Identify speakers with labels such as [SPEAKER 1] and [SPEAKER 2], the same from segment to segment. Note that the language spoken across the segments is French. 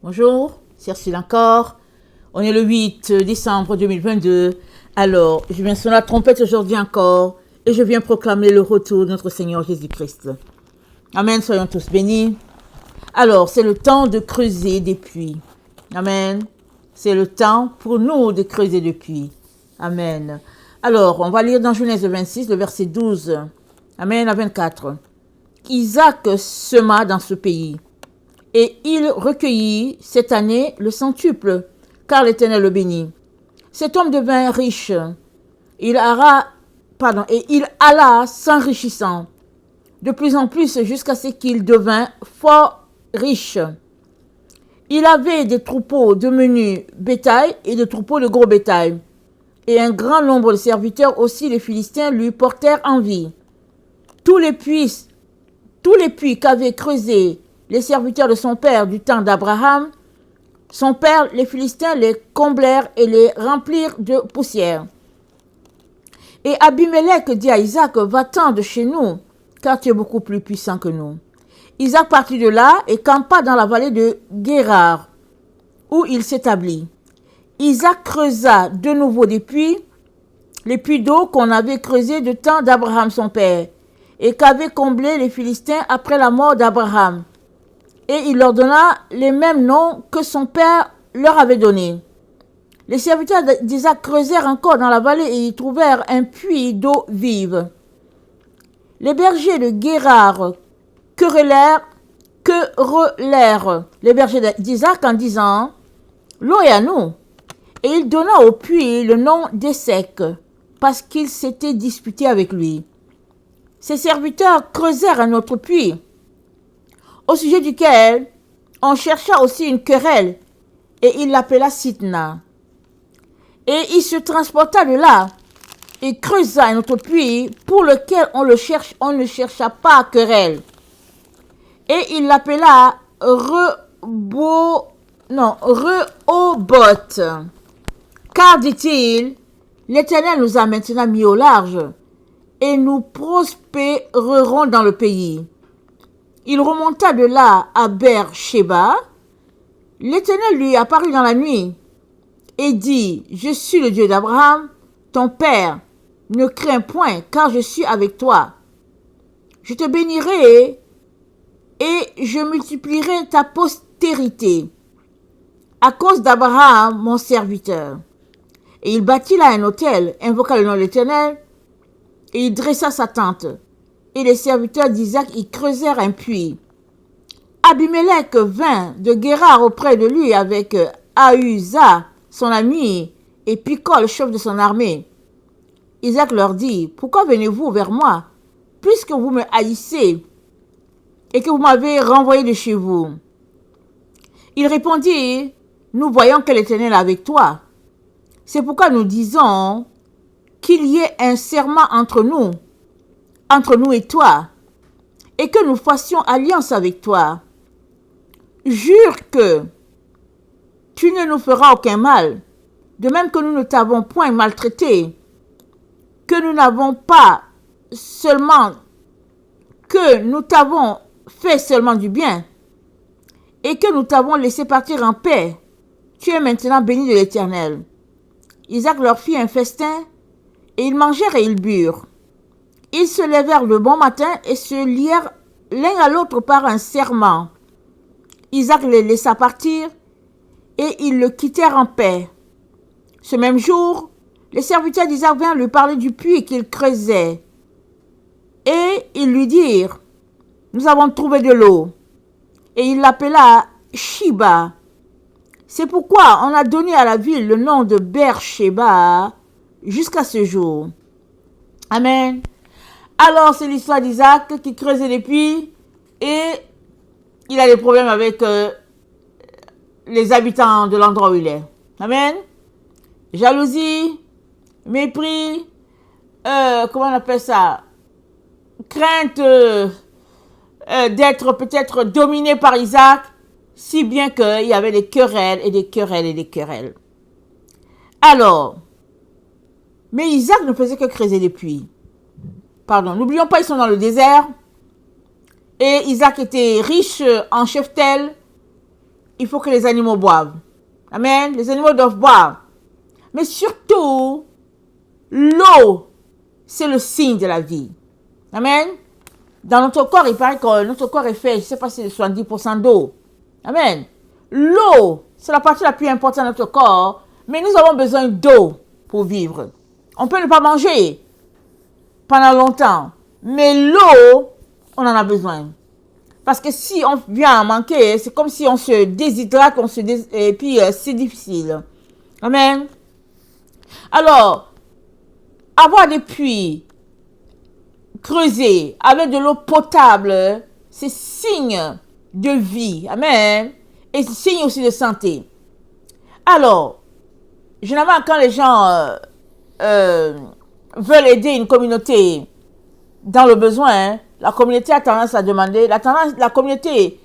[SPEAKER 1] Bonjour, c'est Ursule encore. On est le 8 décembre 2022. Alors, je viens sonner la trompette aujourd'hui encore et je viens proclamer le retour de notre Seigneur Jésus-Christ. Amen, soyons tous bénis. Alors, c'est le temps de creuser des puits. Amen. C'est le temps pour nous de creuser des puits. Amen. Alors, on va lire dans Genèse 26, le verset 12. Amen, à 24. Isaac sema dans ce pays. Et il recueillit cette année le centuple, car l'Éternel le bénit. Cet homme devint riche. Et il alla s'enrichissant de plus en plus jusqu'à ce qu'il devint fort riche. Il avait des troupeaux de menu bétail et des troupeaux de gros bétail. Et un grand nombre de serviteurs aussi, les Philistins, lui portèrent envie. Tous les puits qu'avaient creusés les serviteurs de son père du temps d'Abraham, son père, les Philistins, les comblèrent et les remplirent de poussière. Et Abimelech dit à Isaac, va-t'en de chez nous, car tu es beaucoup plus puissant que nous. Isaac partit de là et campa dans la vallée de Guérar, où il s'établit. Isaac creusa de nouveau des puits, les puits d'eau qu'on avait creusés du temps d'Abraham son père, et qu'avaient comblés les Philistins après la mort d'Abraham. Et il leur donna les mêmes noms que son père leur avait donnés. Les serviteurs d'Isaac creusèrent encore dans la vallée et y trouvèrent un puits d'eau vive. Les bergers de Guérar querellèrent les bergers d'Isaac en disant « L'eau est à nous ». Et il donna au puits le nom d'Essek, parce qu'il s'était disputé avec lui. Ses serviteurs creusèrent un autre puits, au sujet duquel on chercha aussi une querelle, et il l'appela Sitna. Et il se transporta de là, et creusa un autre puits, pour lequel on ne chercha pas querelle. Et il l'appela Rehoboth. Car, dit-il, l'Éternel nous a maintenant mis au large, et nous prospérerons dans le pays. Il remonta de là à Beer-Sheba. L'Éternel lui apparut dans la nuit et dit, je suis le Dieu d'Abraham, ton père. Ne crains point, car je suis avec toi. Je te bénirai et je multiplierai ta postérité à cause d'Abraham, mon serviteur. Et il bâtit là un autel, invoqua le nom de l'Éternel, et il dressa sa tente. Et les serviteurs d'Isaac y creusèrent un puits. Abimelech vint de Guérar auprès de lui avec Ahuza, son ami, et Picol, chef de son armée. Isaac leur dit, pourquoi venez-vous vers moi, puisque vous me haïssez et que vous m'avez renvoyé de chez vous? Il répondit, nous voyons que l'Éternel est avec toi. C'est pourquoi nous disons qu'il y ait un serment entre nous et toi, et que nous fassions alliance avec toi. Jure que tu ne nous feras aucun mal, de même que nous ne t'avons point maltraité, que nous t'avons fait seulement du bien, et que nous t'avons laissé partir en paix. Tu es maintenant béni de l'Éternel. Isaac leur fit un festin, et ils mangèrent et ils burent. Ils se levèrent le bon matin et se lièrent l'un à l'autre par un serment. Isaac les laissa partir et ils le quittèrent en paix. Ce même jour, les serviteurs d'Isaac vinrent lui parler du puits qu'il creusait. Et ils lui dirent, nous avons trouvé de l'eau. Et il l'appela Shiba. C'est pourquoi on a donné à la ville le nom de Beer-Sheba jusqu'à ce jour. Amen. Alors, c'est l'histoire d'Isaac qui creusait des puits et il a des problèmes avec les habitants de l'endroit où il est. Amen. Jalousie, mépris, comment on appelle ça? Crainte d'être peut-être dominé par Isaac, si bien qu'il y avait des querelles et des querelles et des querelles. Alors, mais Isaac ne faisait que creuser des puits. N'oublions pas, ils sont dans le désert. Et Isaac était riche en cheptel. il faut que les animaux boivent. Amen. Les animaux doivent boire. Mais surtout, l'eau, c'est le signe de la vie. Amen. Dans notre corps, il paraît que notre corps est fait, je ne sais pas si c'est 70% d'eau. Amen. L'eau, c'est la partie la plus importante de notre corps, mais nous avons besoin d'eau pour vivre. On peut ne pas manger pendant longtemps, mais l'eau, on en a besoin. Parce que si on vient à manquer, c'est comme si on se déshydrate, et puis c'est difficile. Amen. Alors, avoir des puits creusés avec de l'eau potable, c'est signe de vie. Amen. Et c'est signe aussi de santé. Alors, généralement, quand les gens veulent aider une communauté dans le besoin, la communauté a tendance à demander, la communauté,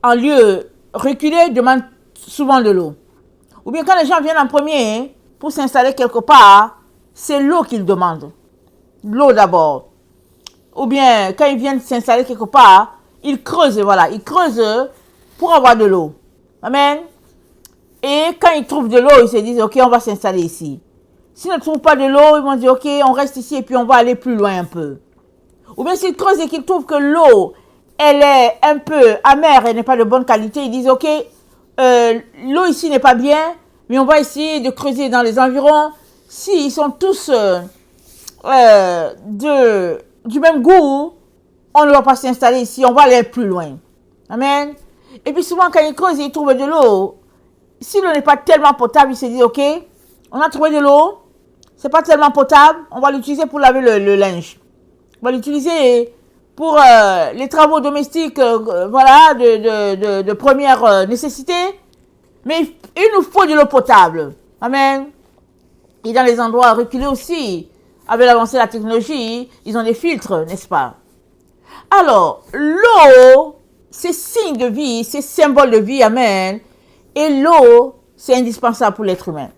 [SPEAKER 1] en lieu reculé, demande souvent de l'eau. Ou bien quand les gens viennent en premier pour s'installer quelque part, c'est l'eau qu'ils demandent. L'eau d'abord. Ou bien quand ils viennent s'installer quelque part, ils creusent, voilà, ils creusent pour avoir de l'eau. Amen. Et quand ils trouvent de l'eau, ils se disent, ok, on va s'installer ici. S'ils ne trouvent pas de l'eau, ils vont dire, ok, on reste ici et puis on va aller plus loin un peu. Ou bien s'ils creusent et qu'ils trouvent que l'eau, elle est un peu amère, elle n'est pas de bonne qualité, ils disent, ok, l'eau ici n'est pas bien, mais on va essayer de creuser dans les environs. S'ils sont tous du même goût, on ne va pas s'installer ici, on va aller plus loin. Amen. Et puis souvent, quand ils creusent et ils trouvent de l'eau, si l'eau n'est pas tellement potable, ils se disent, ok, on a trouvé de l'eau, c'est pas tellement potable, on va l'utiliser pour laver le linge. On va l'utiliser pour les travaux domestiques, voilà, de première nécessité. Mais il nous faut de l'eau potable. Amen. Et dans les endroits reculés aussi, avec l'avancée de la technologie, ils ont des filtres, n'est-ce pas? Alors, l'eau, c'est signe de vie, c'est symbole de vie, amen. Et l'eau, c'est indispensable pour l'être humain.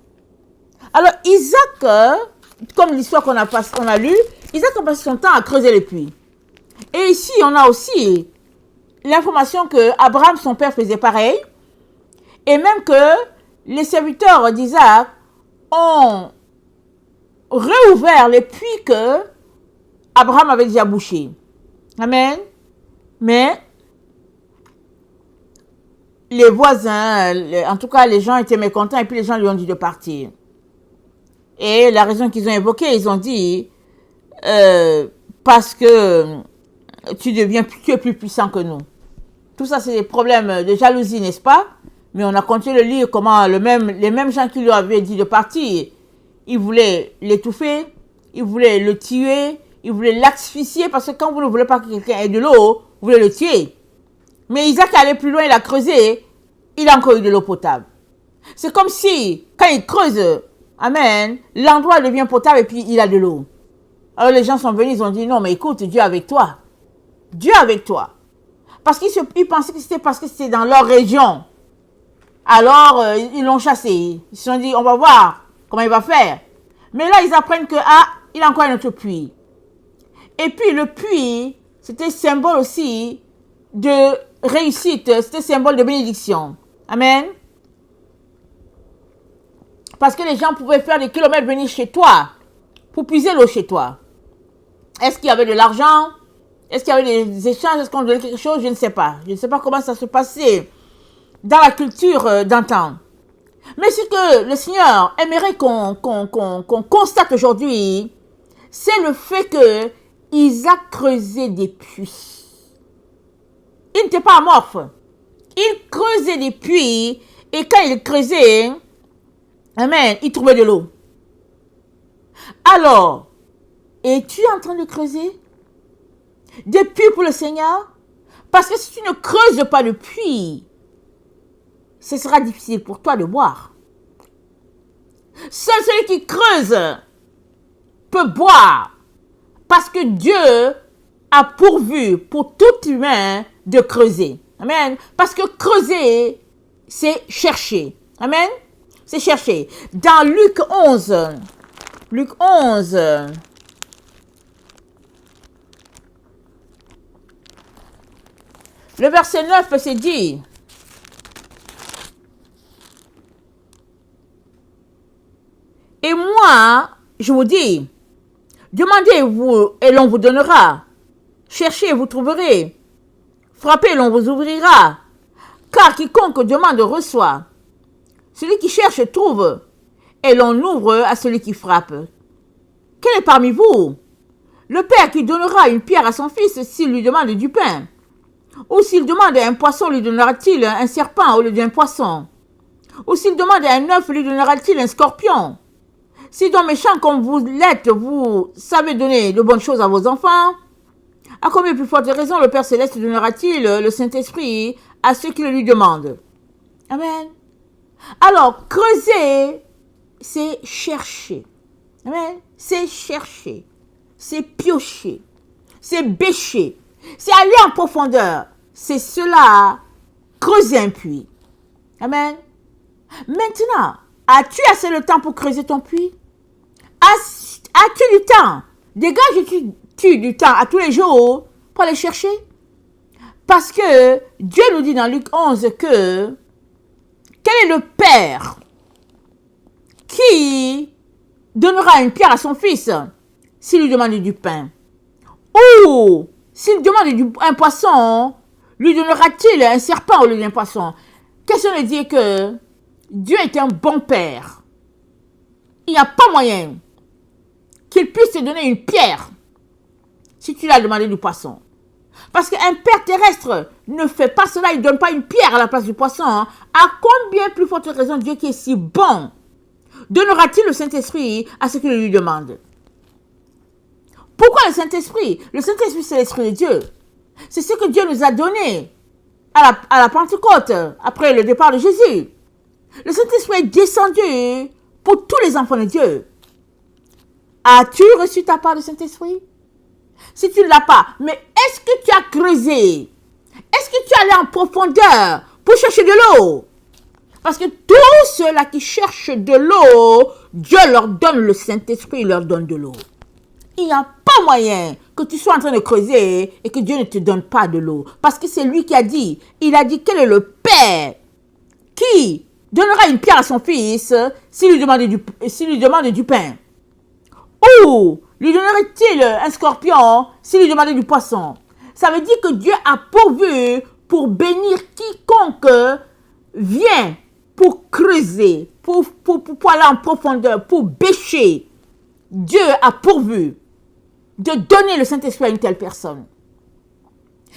[SPEAKER 1] Alors, Isaac, comme l'histoire qu'on a lue, Isaac a passé son temps à creuser les puits. Et ici, on a aussi l'information que Abraham, son père, faisait pareil. Et même que les serviteurs d'Isaac ont réouvert les puits que Abraham avait déjà bouchés. Amen. Mais les voisins, en tout cas les gens étaient mécontents et puis les gens lui ont dit de partir. Et la raison qu'ils ont évoquée, ils ont dit parce que tu es plus puissant que nous. Tout ça, c'est des problèmes de jalousie, n'est-ce pas? Mais on a continué de lire comment les mêmes gens qui lui avaient dit de partir, ils voulaient l'étouffer, ils voulaient le tuer, ils voulaient l'asphyxier, parce que quand vous ne voulez pas que quelqu'un ait de l'eau, vous voulez le tuer. Mais Isaac est allé plus loin, il a creusé, il a encore eu de l'eau potable. C'est comme si, quand il creuse, amen, l'endroit devient potable et puis il a de l'eau. Alors les gens sont venus, ils ont dit, non mais écoute, Dieu avec toi. Dieu avec toi. Parce qu'ils pensaient que c'était parce que c'était dans leur région. Alors, ils l'ont chassé. Ils se sont dit, on va voir comment il va faire. Mais là, ils apprennent que, il a encore un autre puits. Et puis, le puits, c'était symbole aussi de réussite. C'était symbole de bénédiction. Amen. Parce que les gens pouvaient faire des kilomètres venir chez toi pour puiser l'eau chez toi. Est-ce qu'il y avait de l'argent? Est-ce qu'il y avait des échanges? Est-ce qu'on donnait quelque chose? Je ne sais pas. Je ne sais pas comment ça se passait dans la culture d'antan. Mais ce que le Seigneur aimerait qu'on constate aujourd'hui, c'est le fait que Isaac creusait des puits. Il n'était pas amorphe. Il creusait des puits et quand il creusait, amen, il trouvait de l'eau. Alors, es-tu en train de creuser des puits pour le Seigneur? Parce que si tu ne creuses pas de puits, ce sera difficile pour toi de boire. Seul celui qui creuse peut boire. Parce que Dieu a pourvu pour tout humain de creuser. Amen. Parce que creuser, c'est chercher. Amen. C'est chercher. Dans Luc 11, le verset 9, c'est dit, moi, je vous dis, demandez-vous et l'on vous donnera. Cherchez et vous trouverez. Frappez et l'on vous ouvrira. Car quiconque demande reçoit. Celui qui cherche trouve. Et l'on ouvre à celui qui frappe. Quel est parmi vous le père qui donnera une pierre à son fils s'il lui demande du pain? Ou s'il demande un poisson, lui donnera-t-il un serpent au lieu d'un poisson? Ou s'il demande un œuf, lui donnera-t-il un scorpion? Si donc méchant comme vous l'êtes, vous savez donner de bonnes choses à vos enfants, à combien plus forte raison le Père Céleste donnera-t-il le Saint-Esprit à ceux qui le lui demandent? Amen. Alors, creuser, c'est chercher. Amen. C'est chercher. C'est piocher. C'est bêcher. C'est aller en profondeur. C'est cela, creuser un puits. Amen. Maintenant, as-tu assez de temps pour creuser ton puits? As-tu du temps? Dégages-tu du temps à tous les jours pour aller chercher? Parce que Dieu nous dit dans Luc 11 que quel est le père qui donnera une pierre à son fils s'il lui demande du pain? Ou s'il demande un poisson, lui donnera-t-il un serpent au lieu d'un poisson? Question de dire que Dieu est un bon père. Il n'y a pas moyen qu'il puisse te donner une pierre si tu lui as demandé du poisson. Parce qu'un père terrestre ne fait pas cela, il ne donne pas une pierre à la place du poisson. À combien plus forte raison Dieu qui est si bon donnera-t-il le Saint-Esprit à ceux qui le lui demandent? Pourquoi le Saint-Esprit? Le Saint-Esprit, c'est l'Esprit de Dieu. C'est ce que Dieu nous a donné à la Pentecôte, après le départ de Jésus. Le Saint-Esprit est descendu pour tous les enfants de Dieu. As-tu reçu ta part du Saint-Esprit? Si tu ne l'as pas, mais est-ce que tu as creusé? Est-ce que tu es allé en profondeur pour chercher de l'eau? Parce que tous ceux-là qui cherchent de l'eau, Dieu leur donne le Saint-Esprit, il leur donne de l'eau. Il n'y a pas moyen que tu sois en train de creuser et que Dieu ne te donne pas de l'eau. Parce que c'est lui qui a dit, il a dit quel est le Père qui donnera une pierre à son fils s'il lui demande du pain. Ou lui donnerait-il un scorpion s'il lui demandait du poisson? Ça veut dire que Dieu a pourvu pour bénir quiconque vient pour creuser, pour aller en profondeur, pour bêcher. Dieu a pourvu de donner le Saint-Esprit à une telle personne.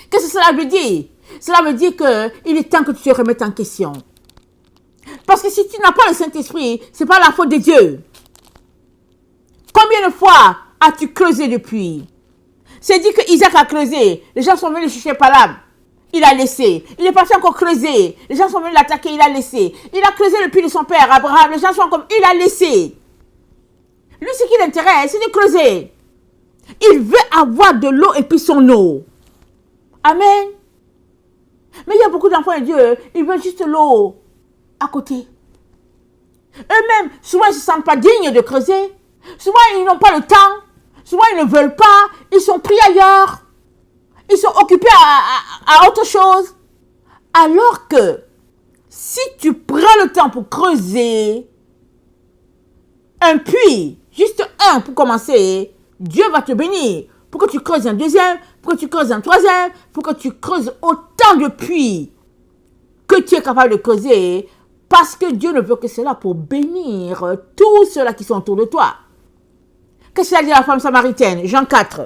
[SPEAKER 1] Qu'est-ce que cela veut dire? Cela veut dire qu'il est temps que tu te remettes en question. Parce que si tu n'as pas le Saint-Esprit, ce n'est pas la faute de Dieu. Combien de fois as-tu creusé depuis? C'est dit que Isaac a creusé. Les gens sont venus chercher Palam. Il a laissé. Il est parti encore creuser. Les gens sont venus l'attaquer. Il a laissé. Il a creusé le puits de son père, Abraham. Les gens sont comme... Il a laissé. Lui, ce qui l'intéresse, c'est de creuser. Il veut avoir de l'eau et puis son eau. Amen. Mais il y a beaucoup d'enfants de Dieu. Ils veulent juste l'eau à côté. Eux-mêmes, souvent, ils ne se sentent pas dignes de creuser. Souvent, ils n'ont pas le temps. Souvent, ils ne veulent pas. Ils sont pris ailleurs. Ils sont occupés à autre chose. Alors que, si tu prends le temps pour creuser un puits, juste un pour commencer, Dieu va te bénir. Pour que tu creuses un deuxième, pour que tu creuses un troisième, pour que tu creuses autant de puits que tu es capable de creuser. Parce que Dieu ne veut que cela pour bénir tous ceux-là qui sont autour de toi. Qu'est-ce qu'il a dit à la femme samaritaine? Jean 4.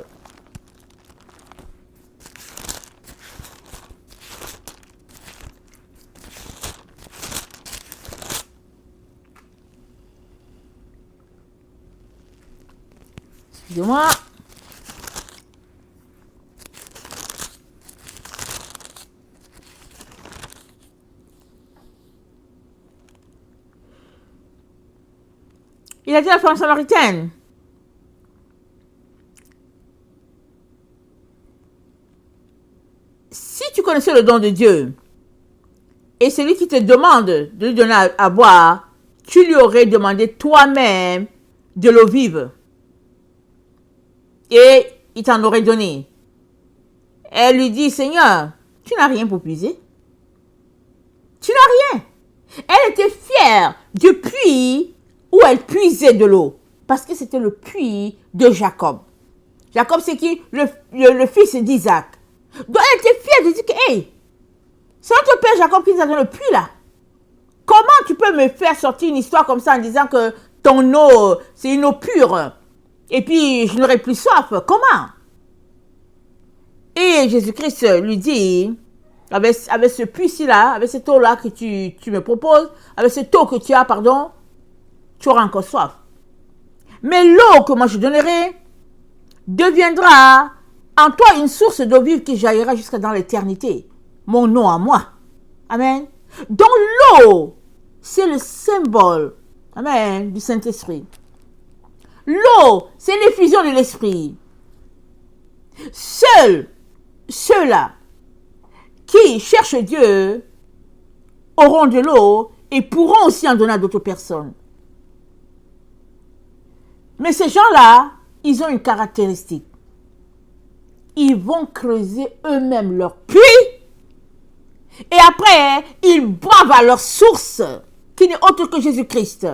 [SPEAKER 1] Excusez-moi. Il a dit à la femme samaritaine, si tu connaissais le don de Dieu, et celui qui te demande de lui donner à boire, tu lui aurais demandé toi-même de l'eau vive. Et il t'en aurait donné. Elle lui dit, Seigneur, tu n'as rien pour puiser. Tu n'as rien. Elle était fière du puits où elle puisait de l'eau. Parce que c'était le puits de Jacob. Jacob, c'est qui? Le fils d'Isaac. Donc, elle était fière de dire que, hey, c'est notre père Jacob qui nous a donné le puits là. Comment tu peux me faire sortir une histoire comme ça en disant que ton eau, c'est une eau pure et puis je n'aurai plus soif? Comment? Et Jésus-Christ lui dit, avec ce puits-ci là, avec cette eau là que tu me proposes, avec cette eau que tu as, pardon, tu auras encore soif. Mais l'eau que moi je donnerai deviendra en toi une source d'eau vive qui jaillira jusqu'à dans l'éternité. Mon nom à moi. Amen. Donc l'eau, c'est le symbole, amen, du Saint-Esprit. L'eau, c'est l'effusion de l'Esprit. Seuls ceux-là qui cherchent Dieu auront de l'eau et pourront aussi en donner à d'autres personnes. Mais ces gens-là, ils ont une caractéristique. Ils vont creuser eux-mêmes leur puits et après, ils boivent à leur source qui n'est autre que Jésus-Christ.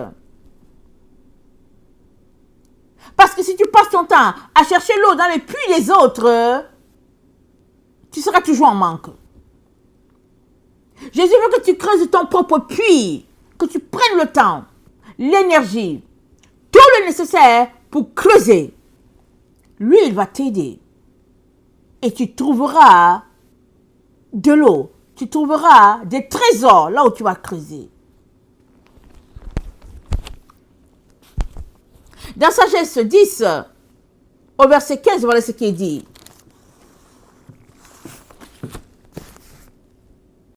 [SPEAKER 1] Parce que si tu passes ton temps à chercher l'eau dans les puits des autres, tu seras toujours en manque. Jésus veut que tu creuses ton propre puits, que tu prennes le temps, l'énergie, tout le nécessaire pour creuser. Lui, il va t'aider. Et tu trouveras de l'eau. Tu trouveras des trésors là où tu vas creuser. Dans Sagesse 10, au verset 15, voilà ce qu'il dit.